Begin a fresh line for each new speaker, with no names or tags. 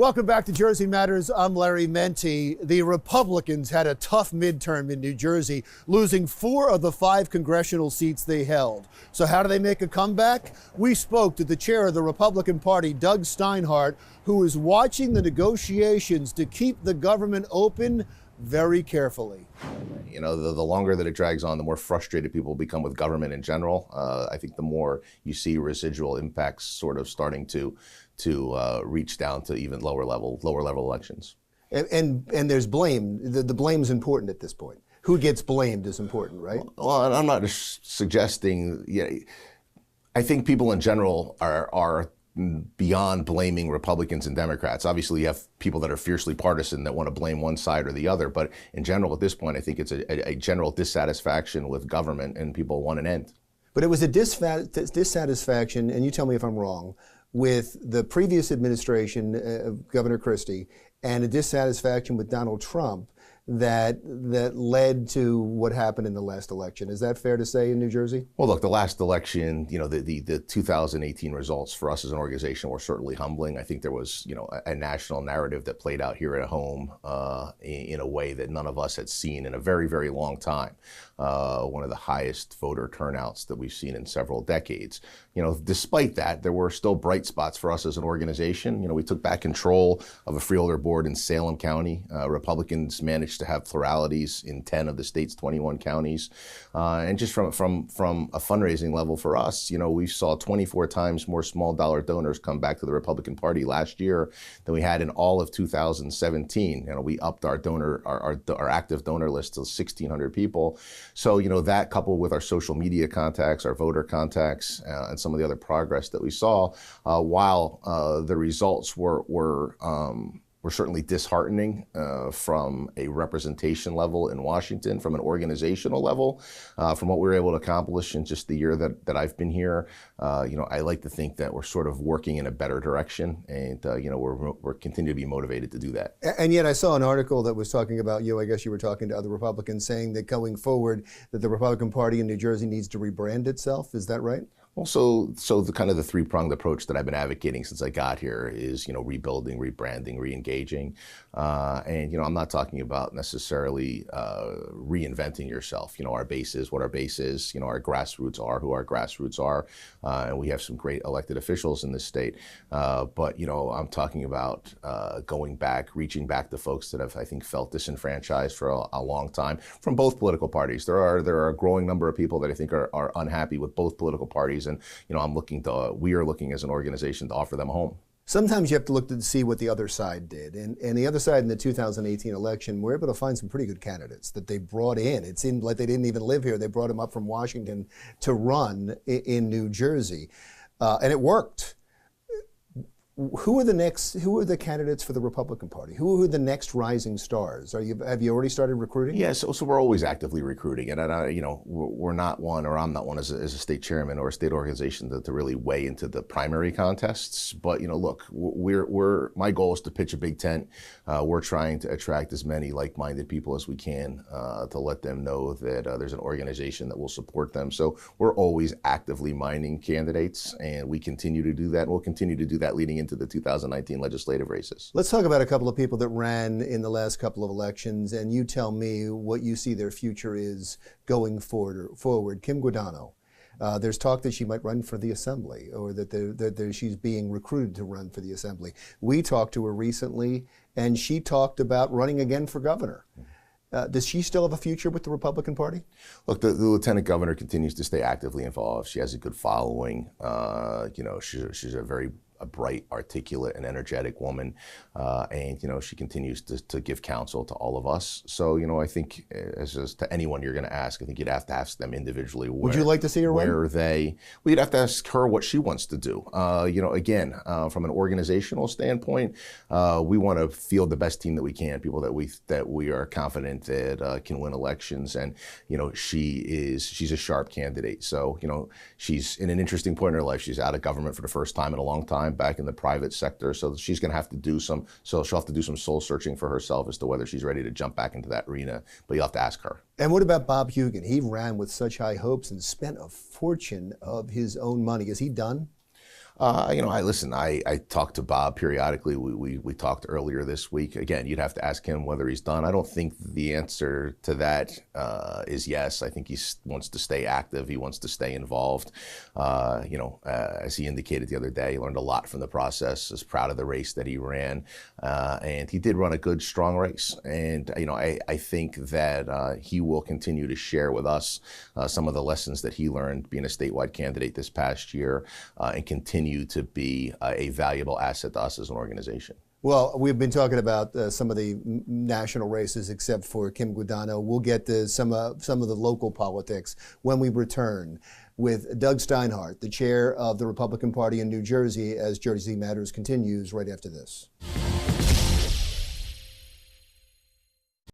Welcome back to Jersey Matters. I'm Larry Menti. The Republicans had a tough midterm in New Jersey, losing 4 of the 5 congressional seats they held. So how do they make a comeback? We spoke to the chair of the Republican Party, Doug Steinhardt, who is watching the negotiations to keep the government open very carefully.
You know, the longer that it drags on, the more frustrated people become with government in general. I think the more you see residual impacts sort of starting to reach down to even lower level elections.
And there's blame. The blame is important at this point. Who gets blamed is important, right?
Well, I'm not suggesting. I think people in general are beyond blaming Republicans and Democrats. Obviously, you have people that are fiercely partisan that want to blame one side or the other. But in general, at this point, I think it's a general dissatisfaction with government, and people want an end.
But it was a dissatisfaction, and you tell me if I'm wrong, with the previous administration of Governor Christie, and a dissatisfaction with Donald Trump that led to what happened in the last election. Is that fair to say in New Jersey? Well,
look, the last election, the 2018 results for us as an organization were certainly humbling. I think there was, a national narrative that played out here at home in a way that none of us had seen in a very, very long time. One of the highest voter turnouts that we've seen in several decades. Despite that, there were still bright spots for us as an organization. We took back control of a freeholder board in Salem County. Republicans managed to have pluralities in 10 of the state's 21 counties. And just from a fundraising level for us, we saw 24 times more small dollar donors come back to the Republican Party last year than we had in all of 2017. We upped our active donor list to 1,600 people. So, that coupled with our social media contacts, our voter contacts, and some of the other progress that we saw, while the results were certainly disheartening from a representation level in Washington, from an organizational level, from what we were able to accomplish in just the year that I've been here. I like to think that we're sort of working in a better direction, and we're continue to be motivated to do that.
And yet I saw an article that was talking about you. I guess you were talking to other Republicans, saying that going forward, that the Republican Party in New Jersey needs to rebrand itself. Is that right?
Well, so the kind of the 3-pronged approach that I've been advocating since I got here is, rebuilding, rebranding, re-engaging. And, I'm not talking about necessarily reinventing yourself. Our base is what our base is. Our grassroots are who our grassroots are. And we have some great elected officials in this state. But, I'm talking about going back, reaching back to folks that have, I think, felt disenfranchised for a long time from both political parties. There are a growing number of people that I think are unhappy with both political parties. And, we are looking as an organization to offer them a home.
Sometimes you have to look to see what the other side did. And the other side in the 2018 election, we're able to find some pretty good candidates that they brought in. It seemed like they didn't even live here. They brought them up from Washington to run in New Jersey. And it worked. Who are the candidates for the Republican Party? Who are the next rising stars? Have you already started recruiting?
Yeah, so we're always actively recruiting, and we're not one, or I'm not one as a state chairman or a state organization to really weigh into the primary contests. But look, my goal is to pitch a big tent. We're trying to attract as many like-minded people as we can to let them know that there's an organization that will support them. So we're always actively mining candidates, and we continue to do that. We'll continue to do that leading into the 2019 legislative races.
Let's talk about a couple of people that ran in the last couple of elections, and you tell me what you see their future is going forward. Kim Guadagno. There's talk that she might run for the Assembly, or that she's being recruited to run for the Assembly. We talked to her recently, and she talked about running again for governor. Does she still have a future with the Republican Party?
Look, the lieutenant governor continues to stay actively involved. She has a good following. She's a very bright, articulate, and energetic woman, and she continues to give counsel to all of us. So I think, as to anyone you're going to ask, I think you'd have to ask them individually.
Would you like to see her run?
Where they? We'd have to ask her what she wants to do. Again, from an organizational standpoint, we want to field the best team that we can, people that we are confident that can win elections, and she's a sharp candidate. So she's in an interesting point in her life. She's out of government for the first time in a long time, back in the private sector. So she's going to have to do some soul searching for herself as to whether she's ready to jump back into that arena. But you'll have to ask her.
And what about Bob Huggins? He ran with such high hopes and spent a fortune of his own money. Is he done?
I talked to Bob periodically. We talked earlier this week. Again, you'd have to ask him whether he's done. I don't think the answer to that is yes. I think he wants to stay active. He wants to stay involved. As he indicated the other day, he learned a lot from the process. Is proud of the race that he ran, and he did run a good, strong race. And I think that he will continue to share with us some of the lessons that he learned being a statewide candidate this past year, and continue to be a valuable asset to us as an organization.
Well, we've been talking about some of the national races, except for Kim Guadagno. We'll get to some of the local politics when we return with Doug Steinhardt, the chair of the Republican Party in New Jersey, as Jersey Matters continues right after this.